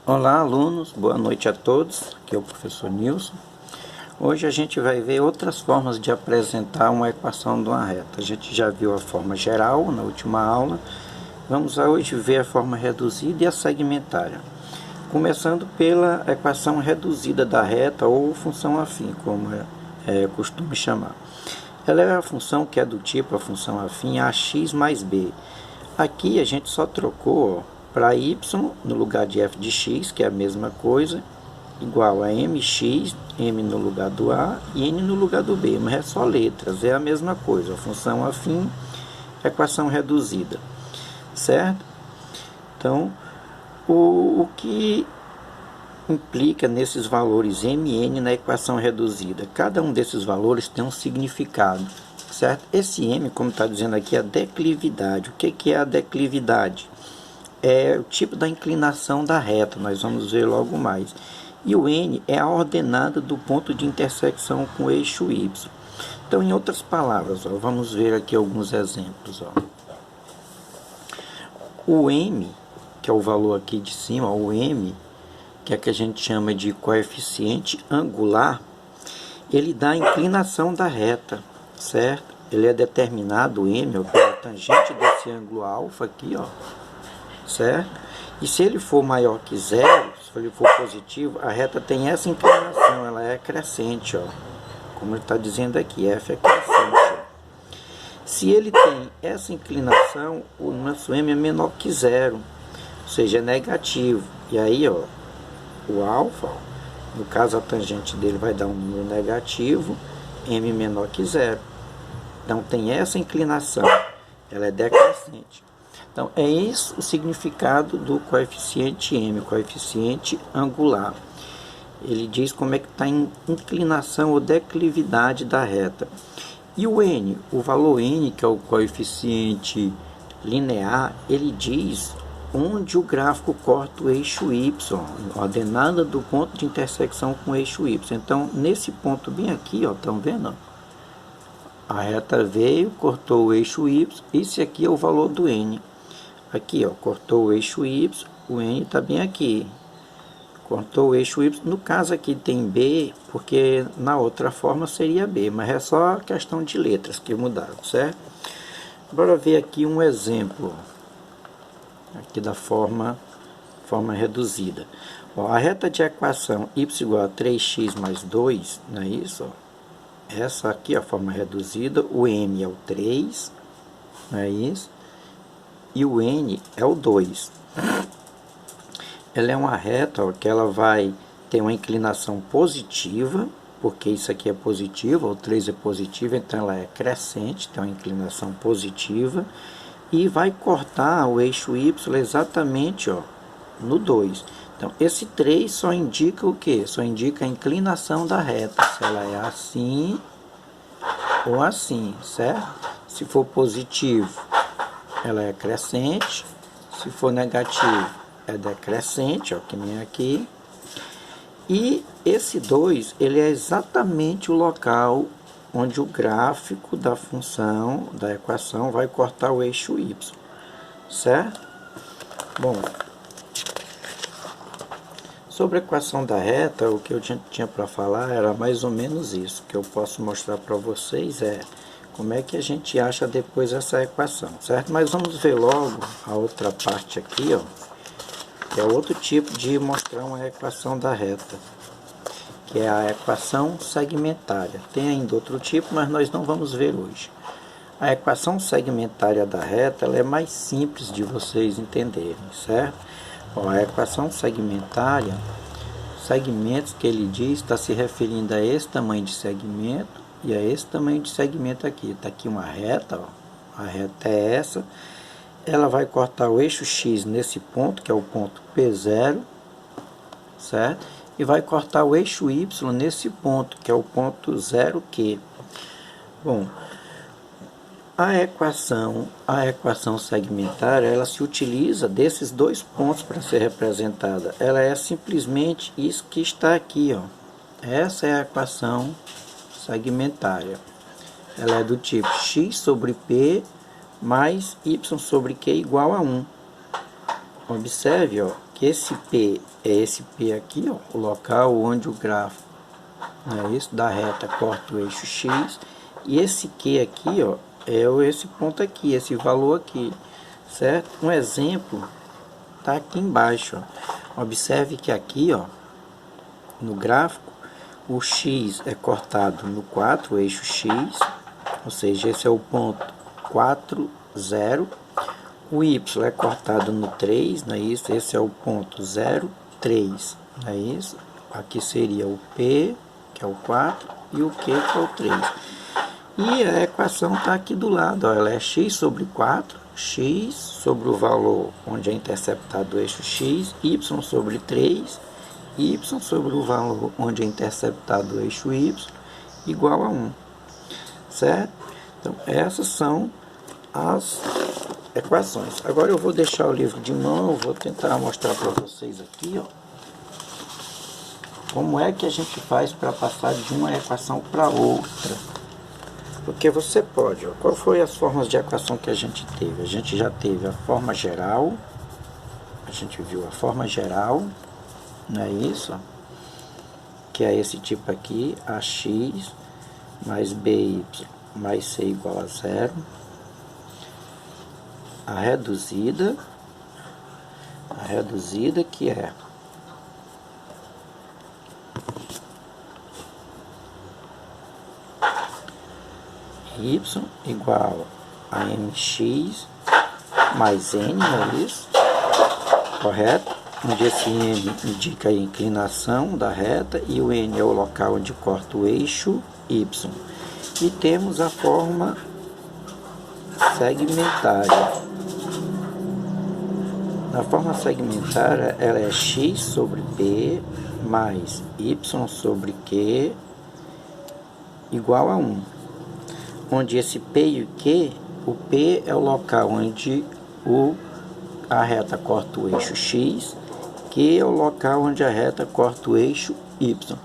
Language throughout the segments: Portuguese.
Olá, alunos, boa noite a todos. Aqui é o professor Nilson. Hoje a gente vai ver outras formas de apresentar uma equação de uma reta. A gente já viu a forma geral na última aula. Vamos hoje ver a forma reduzida e a segmentária. Começando pela equação reduzida da reta ou função afim, como costume chamar. Ela é a função que é do tipo a função afim ax mais b. Aqui a gente só trocou para y no lugar de f de x, que é a mesma coisa, igual a mx, m no lugar do a e n no lugar do b, mas é só letras, é a mesma coisa, a função afim, equação reduzida, certo? Então, o que implica nesses valores m e n na equação reduzida? Cada um desses valores tem um significado, certo? Esse m, como está dizendo aqui, é a declividade. O que é a declividade? É o tipo da inclinação da reta, nós vamos ver logo mais. E o n é a ordenada do ponto de intersecção com o eixo y. Então, em outras palavras, vamos ver aqui alguns exemplos. O m, que é o valor aqui de cima, o m, que é que a gente chama de coeficiente angular, ele dá a inclinação da reta, certo? Ele é determinado, o m, pela tangente desse ângulo alfa aqui, certo? E se ele for maior que zero, se ele for positivo, a reta tem essa inclinação, ela é crescente, como ele está dizendo aqui, f é crescente. Se ele tem essa inclinação, o nosso m é menor que zero, ou seja, é negativo. E aí, o alfa, no caso a tangente dele vai dar um número negativo, m menor que zero. Então tem essa inclinação, ela é decrescente. Então, é isso o significado do coeficiente m, coeficiente angular. Ele diz como é que está em inclinação ou declividade da reta. E o n, o valor n, que é o coeficiente linear, ele diz onde o gráfico corta o eixo y, ordenada do ponto de intersecção com o eixo y. Então, nesse ponto bem aqui, estão vendo? A reta veio, cortou o eixo y, esse aqui é o valor do n. Aqui, cortou o eixo y, o n está bem aqui. Cortou o eixo y, no caso aqui tem b, porque na outra forma seria b, mas é só questão de letras que mudaram, certo? Bora ver aqui um exemplo, aqui da forma reduzida. A reta de equação y igual a 3x mais 2, não é isso? Essa aqui é a forma reduzida, o m é o 3, não é isso? E o n é o 2. Ela é uma reta que ela vai ter uma inclinação positiva, porque isso aqui é positivo, o 3 é positivo, então ela é crescente, tem uma inclinação positiva, e vai cortar o eixo y exatamente no 2. Então, esse 3 só indica o quê? Só indica a inclinação da reta, se ela é assim ou assim, certo? Se for positivo, ela é crescente, se for negativo, é decrescente, que nem aqui. E esse 2, ele é exatamente o local onde o gráfico da função, da equação, vai cortar o eixo y, certo? Bom, sobre a equação da reta, o que eu tinha para falar era mais ou menos isso. O que eu posso mostrar para vocês é como é que a gente acha depois essa equação, certo? Mas vamos ver logo a outra parte aqui, que é outro tipo de mostrar uma equação da reta, que é a equação segmentária. Tem ainda outro tipo, mas nós não vamos ver hoje. A equação segmentária da reta, ela é mais simples de vocês entenderem, certo? A equação segmentária, segmentos que ele diz, está se referindo a esse tamanho de segmento e a esse tamanho de segmento aqui. Está aqui uma reta, a reta é essa. Ela vai cortar o eixo x nesse ponto, que é o ponto P0, certo? E vai cortar o eixo y nesse ponto, que é o ponto 0Q. Bom, a equação segmentária, ela se utiliza desses dois pontos para ser representada. Ela é simplesmente isso que está aqui, Essa é a equação segmentária. Ela é do tipo x sobre p mais y sobre q igual a 1. Observe, que esse P é esse P aqui, ó, o local onde o grafo, né, isso, da reta corta o eixo X, e esse Q aqui, ó, é esse ponto aqui, esse valor aqui, certo? Um exemplo tá aqui embaixo, ó. Observe que aqui, ó, no gráfico, o X é cortado no 4, o eixo X, ou seja, esse é o ponto 4, 0. O Y é cortado no 3, não é isso? Esse é o ponto 0, 3, não é isso? Aqui seria o P, que é o 4, e o Q, que é o 3. E a equação está aqui do lado, ó, ela é x sobre 4, x sobre o valor onde é interceptado o eixo x, y sobre 3, y sobre o valor onde é interceptado o eixo y, igual a 1. Certo? Então, essas são as equações. Agora eu vou deixar o livro de mão, eu vou tentar mostrar para vocês aqui, ó, como é que a gente faz para passar de uma equação para outra. Porque você pode, ó, qual foi as formas de equação que a gente teve? A gente já teve a forma geral, a gente viu a forma geral, não é isso? Que é esse tipo aqui, ax mais by mais c igual a 0. A reduzida que é y igual a mx mais n, não é isso? Correto? Onde esse n indica a inclinação da reta e o n é o local onde corta o eixo y. E temos a forma segmentária. Na forma segmentária, ela é x sobre p mais y sobre q igual a 1. Onde esse P e o Q, o P é o local onde a reta corta o eixo X, Q é o local onde a reta corta o eixo Y.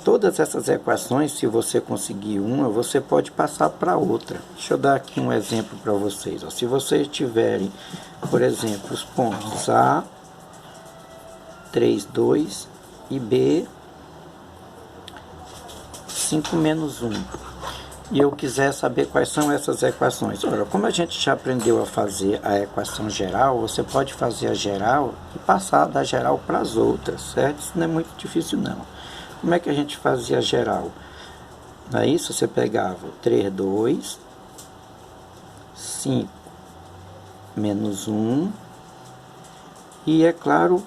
Todas essas equações, se você conseguir uma, você pode passar para outra. Deixa eu dar aqui um exemplo para vocês. Ó. Se vocês tiverem, por exemplo, os pontos A, 3, 2 e B, 5 menos 1. E eu quiser saber quais são essas equações. Ora, como a gente já aprendeu a fazer a equação geral, você pode fazer a geral e passar da geral para as outras, certo? Isso não é muito difícil, não. Como é que a gente fazia a geral? Não é isso? Você pegava 3, 2, 5 menos 1 e, é claro,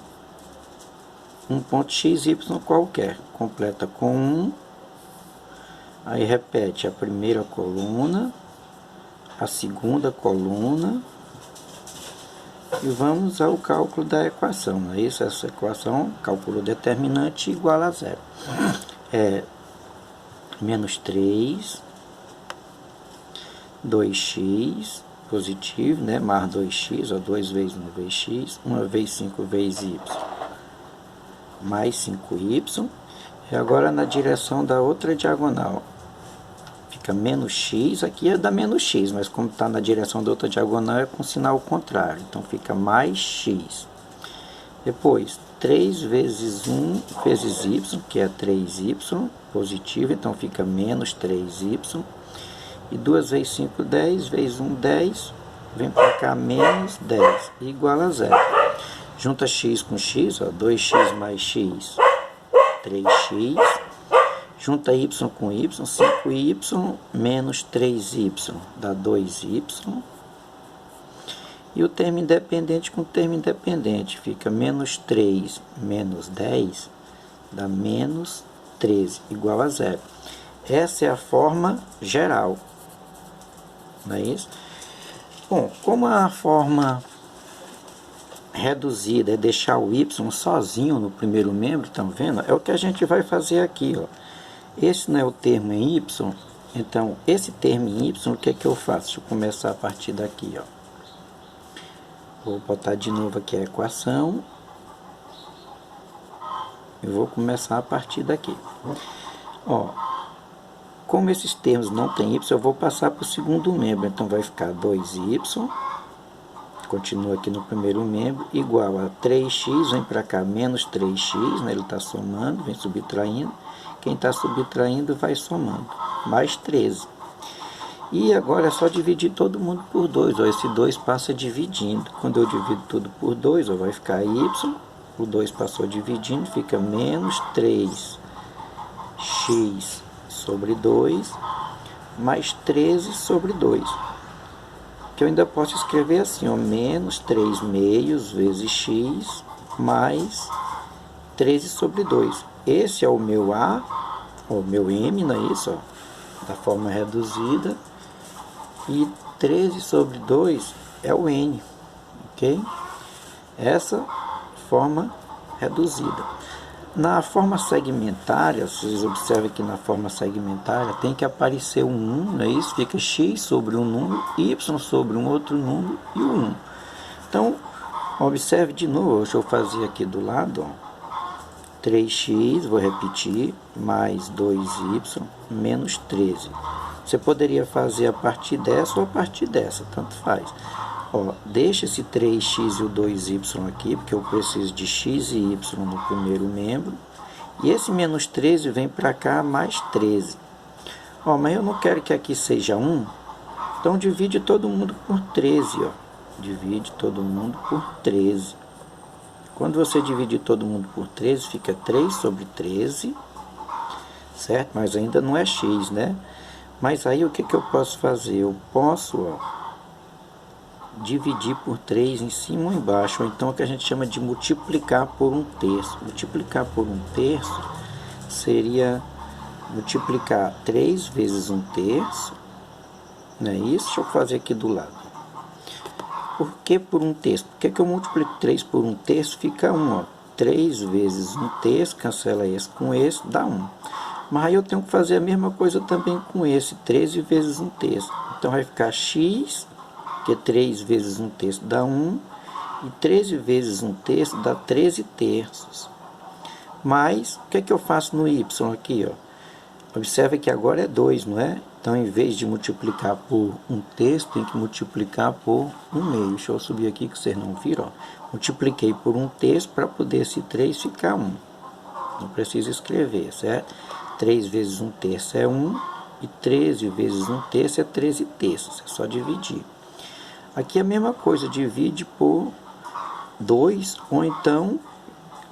um ponto x, y qualquer. Completa com 1. Aí repete a primeira coluna, a segunda coluna e vamos ao cálculo da equação, não é isso? Essa equação, cálculo determinante igual a 0. É menos 3, 2x, positivo, né? Mais 2x, ó, 2 vezes 1 vezes x, 1 vezes 5 vezes y, mais 5y. E agora na direção da outra diagonal. Fica menos x, aqui é da menos x, mas como está na direção da outra diagonal é com sinal contrário, então fica mais x. Depois, 3 vezes 1 vezes y, que é 3y, positivo, então fica menos 3y. E 2 vezes 5, 10, vezes 1, 10, vem para cá menos 10, igual a 0. Junta x com x, ó, 2x mais x, 3x. Junta y com y, 5y menos 3y dá 2y. E o termo independente com o termo independente fica menos 3 menos 10 dá menos 13, igual a 0. Essa é a forma geral. Não é isso? Bom, como a forma reduzida é deixar o y sozinho no primeiro membro, estão vendo? É o que a gente vai fazer aqui, ó. Esse não é o termo em y, então esse termo em y, o que é que eu faço? Deixa eu começar a partir daqui, ó. Vou botar de novo aqui a equação. Eu vou começar a partir daqui. Ó, como esses termos não tem y, eu vou passar para o segundo membro, então vai ficar 2y, continua aqui no primeiro membro, igual a 3x, vem para cá, menos 3x, né? Ele está somando, vem subtraindo. Quem está subtraindo vai somando, mais 13. E agora é só dividir todo mundo por 2, ó, esse 2 passa dividindo. Quando eu divido tudo por 2, ó, vai ficar y, o 2 passou dividindo, fica menos 3x sobre 2, mais 13 sobre 2. Que eu ainda posso escrever assim, ó, menos 3 meios vezes x, mais 13 sobre 2. Esse é o meu A, o meu M, não é isso? Ó, da forma reduzida. E 13 sobre 2 é o N, ok? Essa forma reduzida. Na forma segmentária, vocês observam que na forma segmentária tem que aparecer um 1, não é isso? Fica x sobre um número, y sobre um outro número e o 1. Então, observe de novo, deixa eu fazer aqui do lado, ó. 3x, vou repetir, mais 2y, menos 13. Você poderia fazer a partir dessa ou a partir dessa, tanto faz. Ó, deixa esse 3x e o 2y aqui, porque eu preciso de x e y no primeiro membro. E esse menos 13 vem para cá, mais 13. Ó, mas eu não quero que aqui seja 1, então divide todo mundo por 13, ó. Divide todo mundo por 13. Quando você dividir todo mundo por 13, fica 3 sobre 13, certo? Mas ainda não é x, né? Mas aí o que eu posso fazer? Eu posso, ó, dividir por 3 em cima ou embaixo, ou então o que a gente chama de multiplicar por 1/3. Multiplicar por 1/3 seria multiplicar 3 vezes 1/3, não é isso? Deixa eu fazer aqui do lado. Por que por 1/3? Por que eu multiplico 3 por 1/3? Fica 1, ó. 3 vezes 1/3, cancela esse com esse, dá 1. Mas aí eu tenho que fazer a mesma coisa também com esse, 13 vezes 1/3. Então vai ficar x, que é 3 vezes 1/3 dá 1, e 13 vezes 1/3 dá 13/3. Mas, o que eu faço no y aqui, ó? Observe que agora é 2, não é? Então, em vez de multiplicar por 1/3, tem que multiplicar por 1/2. Deixa eu subir aqui que vocês não viram, ó. Multipliquei por 1/3 para poder esse 3 ficar 1. Não precisa escrever, certo? 3 vezes 1/3 é 1, e 13 vezes 1/3 é 13/3. É só dividir. Aqui é a mesma coisa, divide por 2, ou então,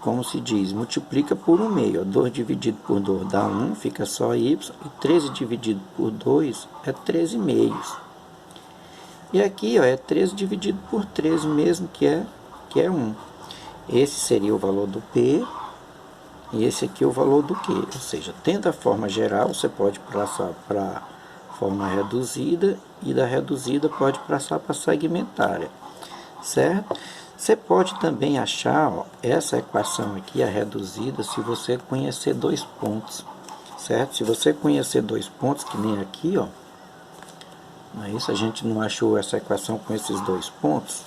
como se diz, multiplica por 1/2. 2 dividido por 2 dá 1, fica só y, e 13 dividido por 2 é 13/2. E aqui, ó, é 13 dividido por 13 mesmo, que é 1. Esse seria o valor do P, e esse aqui é o valor do Q. Ou seja, tendo a forma geral, você pode passar para a forma reduzida, e da reduzida pode passar para a segmentária, certo? Você pode também achar, ó, essa equação aqui, a reduzida, se você conhecer 2 pontos, certo? Se você conhecer 2 pontos, que nem aqui, ó, não é isso? A gente não achou essa equação com esses 2 pontos,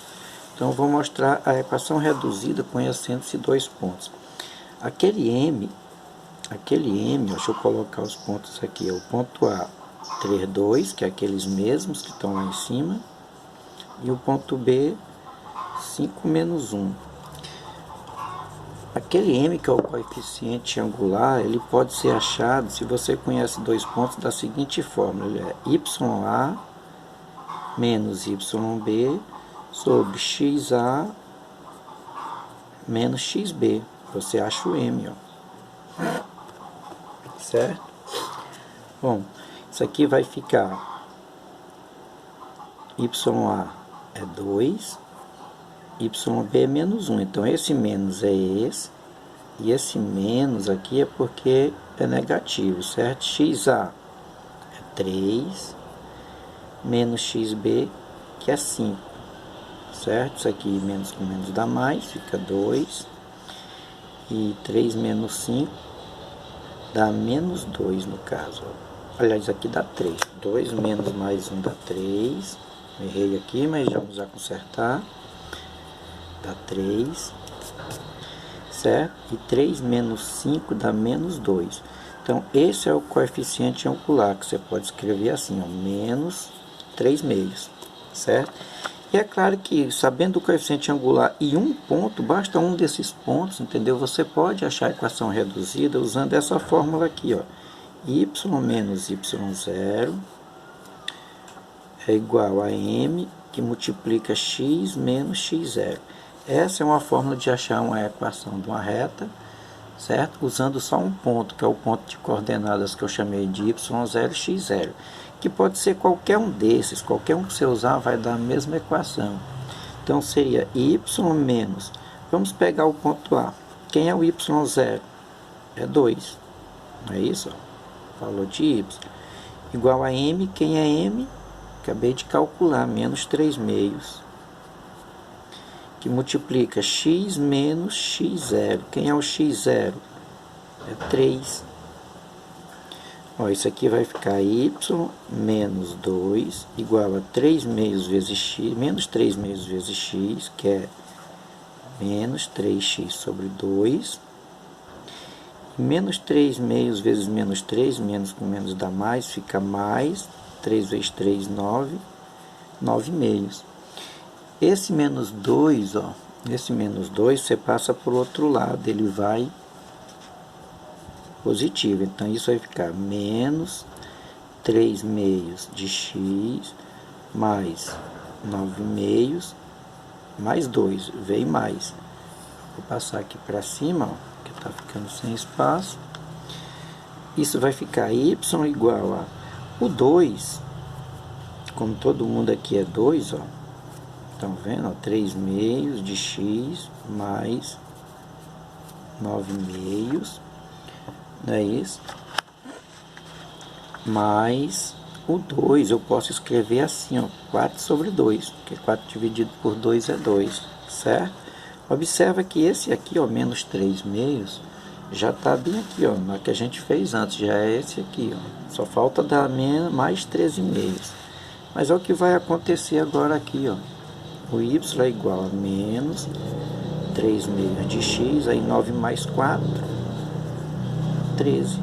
então eu vou mostrar a equação reduzida conhecendo esses 2 pontos. Aquele M, deixa eu colocar os pontos aqui, é o ponto A, 3, 2, que é aqueles mesmos que estão lá em cima, e o ponto B, 5 menos 1. Aquele M, que é o coeficiente angular, ele pode ser achado, se você conhece 2 pontos, da seguinte forma, ele é YA menos YB sobre XA menos XB. Você acha o M, ó. Certo? Bom, isso aqui vai ficar YA é 2, YB é menos 1. Então, esse menos é esse, e esse menos aqui é porque é negativo, certo? XA é 3, menos XB, que é 5, certo? Isso aqui, menos com menos dá mais, fica 2. E 3 menos 5 dá menos 2 no caso. Aliás, aqui dá 3. 2 menos mais 1 dá 3. Errei aqui, mas já vamos a consertar. Dá 3. Certo? E 3 menos 5 dá menos 2. Então, esse é o coeficiente angular, que você pode escrever assim, ó, menos 3/2. Certo? E é claro que, sabendo o coeficiente angular e um ponto, basta um desses pontos, entendeu? Você pode achar a equação reduzida usando essa fórmula aqui, ó. Y menos y0 é igual a m, que multiplica x menos x0. Essa é uma fórmula de achar uma equação de uma reta, certo? Usando só um ponto, que é o ponto de coordenadas que eu chamei de y0 e x0, que pode ser qualquer um desses, qualquer um que você usar vai dar a mesma equação. Então seria y menos, vamos pegar o ponto A. Quem é o y0? É 2, não é isso? Falou de y. Igual a m, quem é m? Acabei de calcular, menos 3/2, que multiplica x menos x0. Quem é o x0? É 3. Ó, isso aqui vai ficar y menos 2 igual a 3/2 vezes x, menos 3/2 vezes x, que é menos 3x sobre 2. Menos 3/2 vezes menos 3, menos com menos dá mais, fica mais. 3 vezes 3, 9, 9/2. Esse menos 2, ó, esse menos 2 você passa para o outro lado, ele vai positivo. Então, isso vai ficar menos 3/2 de x mais 9/2 mais 2, veio mais. Vou passar aqui para cima, ó, que está ficando sem espaço. Isso vai ficar y igual a o 2, como todo mundo aqui é 2, ó. Estão vendo? Ó, 3/2 de x mais 9/2, não é isso? Mais o 2, eu posso escrever assim, ó, 4 sobre 2, porque 4 dividido por 2 é 2, certo? Observa que esse aqui, ó, menos 3/2, já está bem aqui, ó, na que a gente fez antes, já é esse aqui, ó. Só falta dar mais 13/2. Mas é o que vai acontecer agora aqui, ó. O y é igual a menos 3/2 de x, aí 9 mais 4, 13.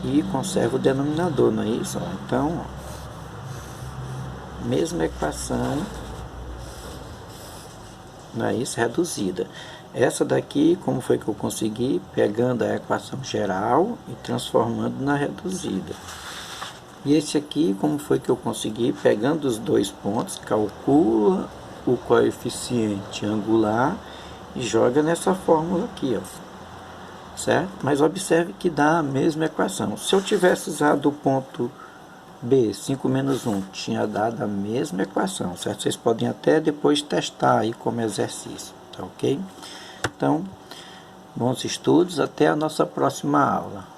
E conserva o denominador, não é isso? Ó. Então, ó, mesma equação, não é isso? Reduzida. Essa daqui, como foi que eu consegui? Pegando a equação geral e transformando na reduzida. E esse aqui, como foi que eu consegui? Pegando os dois pontos, calcula o coeficiente angular e joga nessa fórmula aqui, ó. Certo? Mas observe que dá a mesma equação. Se eu tivesse usado o ponto B, 5 menos 1, tinha dado a mesma equação, certo? Vocês podem até depois testar aí como exercício, tá ok? Então, bons estudos, até a nossa próxima aula.